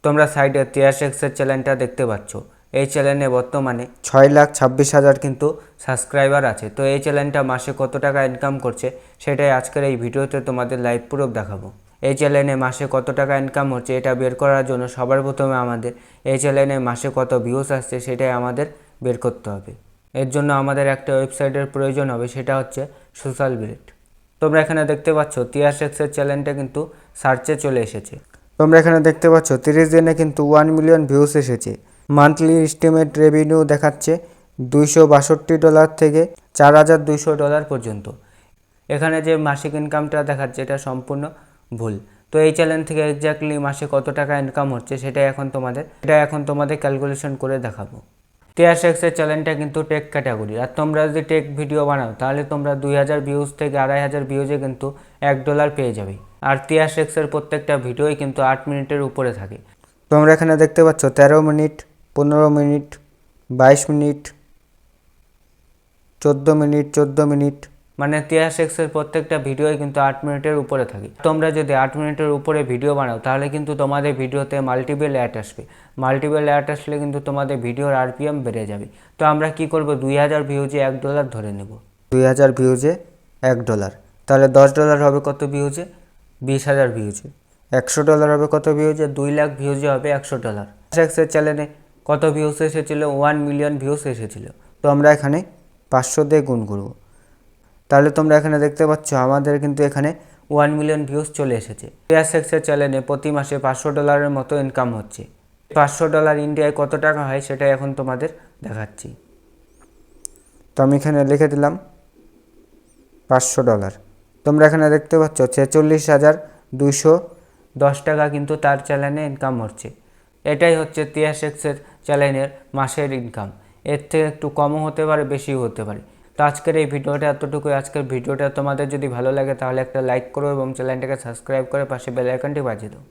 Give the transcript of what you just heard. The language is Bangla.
তোমরা সাইডে তিয়াশেক্সের চ্যানেলটা দেখতে পাচ্ছ। এই চ্যানেলে বর্তমানে 6,26,000 কিন্তু সাবস্ক্রাইবার আছে। তো এই চ্যানেলটা মাসে কত টাকা ইনকাম করছে সেটাই আজকের এই ভিডিওতে তোমাদের লাইভ প্রুফ দেখাবো। এই চ্যানেলে মাসে কত টাকা ইনকাম হচ্ছে এটা বের করার জন্য সবার প্রথমে আমাদের এই চ্যানেলে মাসে কত ভিউজ আসছে সেটাই আমাদের বের করতে হবে। এর জন্য আমাদের একটা ওয়েবসাইটের প্রয়োজন হবে, সেটা হচ্ছে সোশ্যাল ব্লেড। তোমরা এখানে দেখতে পাচ্ছ তিয়াশেক্সের চ্যানেলটা কিন্তু সার্চে চলে এসেছে। তোমরা এখানে দেখতে পাচ্ছ 30 দিনে কিন্তু 1 মিলিয়ন ভিউস এসেছে। মান্থলি এস্টিমেট রেভিনিউ দেখাচ্ছে $262 থেকে $4,200 পর্যন্ত। এখানে যে মাসিক ইনকামটা দেখাচ্ছে এটা সম্পূর্ণ ভুল। তো এই চ্যানেল থেকে এক্স্যাক্টলি মাসে কত টাকা ইনকাম হচ্ছে সেটা এখন তোমাদের ক্যালকুলেশন করে দেখাবো। তিয়াশেক্সের চ্যানেলটা কিন্তু টেক ক্যাটাগরি, আর তোমরা যদি টেক ভিডিও বানাও তাহলে তোমরা 2000 ভিউজ থেকে 2500 ভিউজে কিন্তু $1 পেয়ে যাবে। আর তিয়াশেক্সের প্রত্যেকটা ভিডিওই কিন্তু 8 মিনিটের উপরে থাকে। তোমরা এখানে দেখতে পাচ্ছ 13 মিনিট, 15 মিনিট, 22 মিনিট, 14 মিনিট, মানে তিয়াশেক্সের প্রত্যেকটা ভিডিওই কিন্তু 8 মিনিটের উপরে থাকে। তোমরা যদি 8 মিনিটের উপরে ভিডিও বানাও তাহলে কিন্তু তোমাদের ভিডিওতে মাল্টিপল অ্যাড আসবে। মাল্টিপল অ্যাড আসলে কিন্তু তোমাদের ভিডিওর আরপিএম বেড়ে যাবে। তো আমরা কি করব, 2000 ভিউজে $1 ধরে নেব। 2000 ভিউজে $1, তাহলে $10 হবে কত ভিউজে? 20,000 ভিউজে। $100 হবে কত ভিউজে? 2 লাখ ভিউজে হবে $100। তিয়াশেক্সের চ্যানেলে কত ভিউজ এসেছিল? 1 মিলিয়ন ভিউজ এসেছিল। তো আমরা এখানে 500 দিয়ে গুণ করব। তাহলে তোমরা এখানে দেখতে পাচ্ছ আমাদের কিন্তু এখানে 1 মিলিয়ন ভিউজ চলে এসেছে। তিয়াশেক্সের চ্যানেলে প্রতি মাসে $500 মতো ইনকাম হচ্ছে। $500 ইন্ডিয়ায় কত টাকা হয় সেটাই এখন তোমাদের দেখাচ্ছি। তো আমি এখানে লিখে দিলাম $500। তোমরা এখানে দেখতে পাচ্ছ 46,210 টাকা কিন্তু তার চ্যানেলে ইনকাম হচ্ছে। এটাই হচ্ছে তিয়াশেক্সের চ্যানেলের মাসের ইনকাম। এর থেকে একটু কমও হতে পারে, বেশিও হতে পারে। তো আজকের এই ভিডিওটা এতটুকুই। আজকের ভিডিওটা তোমাদের যদি ভালো লাগে তাহলে একটা লাইক করো এবং চ্যানেলটাকে সাবস্ক্রাইব করে পাশে বেল আইকনটি বাজিয়ে দাও।